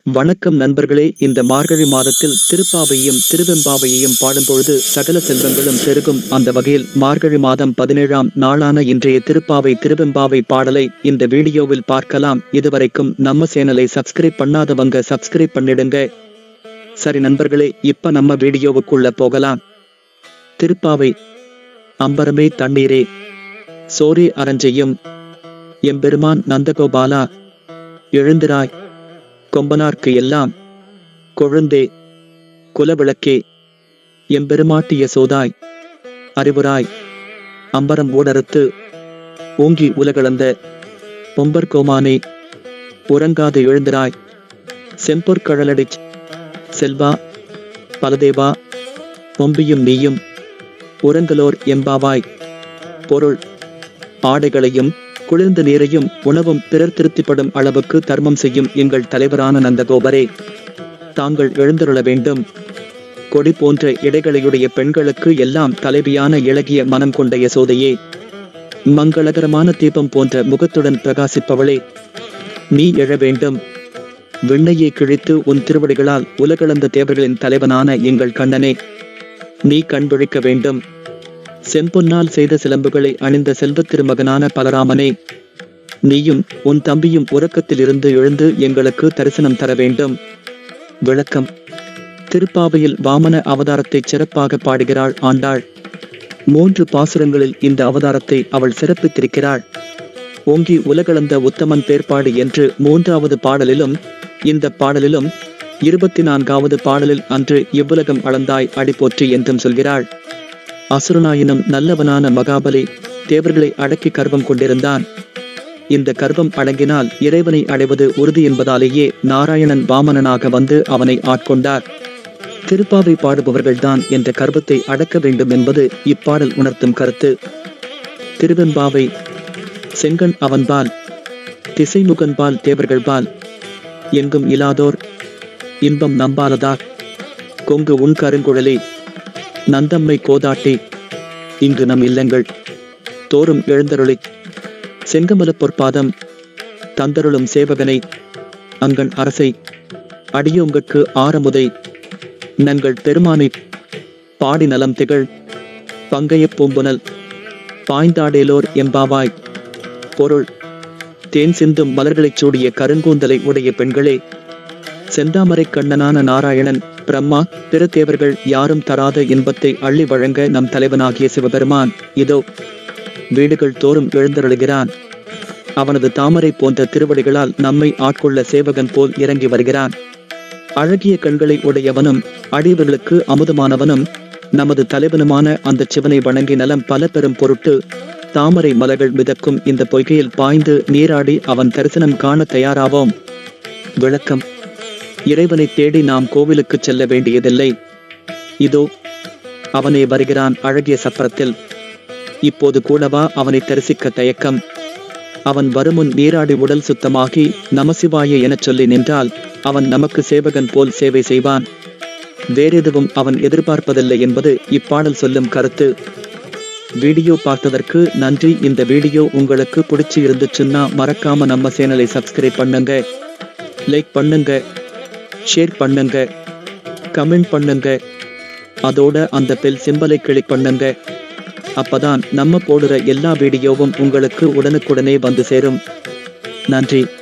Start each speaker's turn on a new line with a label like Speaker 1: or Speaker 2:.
Speaker 1: வணக்கம் நண்பர்களே. இந்த மார்கழி மாதத்தில் திருப்பாவையும் திருவெம்பாவையையும் பாடும்பொழுது சகல செல்வங்களும் பெருகும். அந்த வகையில் மார்கழி மாதம் 17ஆம் நாளான இன்றைய திருப்பாவை திருவெம்பாவை பாடலை இந்த வீடியோவில் பார்க்கலாம். இதுவரைக்கும் நம்ம சேனலை சப்ஸ்கிரைப் பண்ணாதவங்க சப்ஸ்கிரைப் பண்ணிடுங்க. சரி நண்பர்களே, இப்ப நம்ம வீடியோவுக்குள்ள போகலாம். திருப்பாவை. அம்பரமே தண்ணீரே சோரே அரஞ்செய்யும் எம்பெருமான் நந்தகோபாலா, எழுந்திராய் கொம்பனார்க்கு எல்லாம் கொழுந்தே குலவிளக்கே, எம்பெருமாட்டிய சோதாய் அறிவுராய், அம்பரம் ஓடறுத்து ஓங்கி உலகளந்த பொம்பர்கோமானே, உறங்காது எழுந்திராய் செம்பொற்கழலடிச் செல்வா பலதேவா, பொம்பியும் நீயும் உறங்கலோர் எம்பாவாய். பொருள்: ஆடைகளையும் குளிர்ந்த நீரையும் உணவும் பிறர் திருப்திப்படும் அளவுக்கு தர்மம் செய்யும் எங்கள் தலைவரான நந்தகோபரே, தாங்கள் எழுந்தருள வேண்டும். கொடி போன்ற இடைகளையுடைய பெண்களுக்கு எல்லாம் தலைவியான இளகிய மனம் கொண்ட யசோதையே, மங்களகரமான தீபம் போன்ற முகத்துடன் பிரகாசிப்பவளே, நீ எழ வேண்டும். விண்ணையை கிழித்து உன் திருவடிகளால் உலகளந்த தேவர்களின் தலைவனான எங்கள் கண்ணனே, நீ கண் விழிக்க வேண்டும். செம்பொன்னால் செய்த சிலம்புகளை அணிந்த செல்வத் திருமகனான பலராமனே, நீயும் உன் தம்பியும் உறக்கத்திலிருந்து எழுந்து எங்களுக்கு தரிசனம் தர வேண்டும். விளக்கம்: திருப்பாவையில் வாமன அவதாரத்தை சிறப்பாக பாடுகிறாள் ஆண்டாள். 3 பாசுரங்களில் இந்த அவதாரத்தை அவள் சிறப்பித்திருக்கிறாள். ஓங்கி உலகளந்த உத்தமன் பேர்பாடு என்று 3வது பாடலிலும், இந்த பாடலிலும் 24வது பாடலில் அன்று இவ்வுலகம் அளந்தாய் அடிபோற்றி என்றும் சொல்கிறாள். அசுரனாயினும் நல்லவனான மகாபலி தேவர்களை அடக்கி கர்வம் கொண்டிருந்தான். இந்த கர்வம் அடங்கினால் இறைவனை அடைவது உறுதி என்பதாலேயே நாராயணன் வாமனனாக வந்து அவனை ஆட்கொண்டார். திருப்பாவை பாடுபவர்கள்தான் என்ற கர்வத்தை அடக்க வேண்டும் என்பது இப்பாடல் உணர்த்தும் கருத்து. திருவெம்பாவை. செங்கண் அவன்பால் திசைமுகன்பால் தேவர்கள்பால், எங்கும் இலாதோர் இன்பம் நம்பாலதா, கொங்கு உன் கருங்குழலே நந்தம்மை கோதாட்டே, இங்கு நம் இல்லங்கள் தோறும் எழுந்தருளி செங்கமல பொற்பாதம் தந்தருளும் சேவகனை, அங்கண் அரசை அடியோங்கட்கு ஆரமுதை, நங்கள் பெருமானை பாடி நலம் திகழ் பங்கைய பூம்புனல் பாய்ந்தாடேலோர் எம்பாவாய். பொருள்: தேன் சிந்தும் மலர்களைச் சூடிய கருங்கூந்தலை உடைய பெண்களே, செந்தாமரை கண்ணனான நாராயணன் பிரம்மா பிற தேவர்கள் யாரும் தராத இன்பத்தை அள்ளி வழங்க நம் தலைவனாகிய சிவபெருமான் இதோ வீடுகள் தோறும் எழுந்தருளுகிறான். அவனது தாமரை போன்ற திருவடிகளால் நம்மை ஆட்கொள்ள சேவகன் போல் இறங்கி வருகிறான். அழகிய கண்களை உடையவனும் அடியவர்களுக்கு அமுதமானவனும் நமது தலைவனுமான அந்த சிவனை வணங்கி நலம் பல பெறும் பொருட்டு தாமரை மலர்கள் மிதக்கும் இந்த பொய்கையில் பாய்ந்து நீராடி அவன் தரிசனம் காண தயாராவோம். விளக்கம்: இறைவனை தேடி நாம் கோவிலுக்கு செல்ல வேண்டியதில்லை. இதோ அவனே வருகிறான் அழகிய சப்பரத்தில். இப்போது கூடவா அவனை தரிசிக்க தயக்கம்? அவன் வருமுன் நீராடி உடல் சுத்தமாகி நமசிவாய எனச் சொல்லி நின்றால் அவன் நமக்கு சேவகன் போல் சேவை செய்வான். வேறெதுவும் அவன் எதிர்பார்ப்பதில்லை என்பது இப்பாடல் சொல்லும் கருத்து. வீடியோ பார்த்ததற்கு நன்றி. இந்த வீடியோ உங்களுக்கு பிடிச்சி இருந்துச்சுன்னா மறக்காம நம்ம சேனலை சப்ஸ்கிரைப் பண்ணுங்க, லைக் பண்ணுங்க, ஷேர் பண்ணுங்க, கமெண்ட் பண்ணுங்க. அதோட அந்த பெல் சிம்பலை கிளிக் பண்ணுங்க. அப்பதான் நம்ம போடுற எல்லா வீடியோவும் உங்களுக்கு உடனுக்குடனே வந்து சேரும். நன்றி.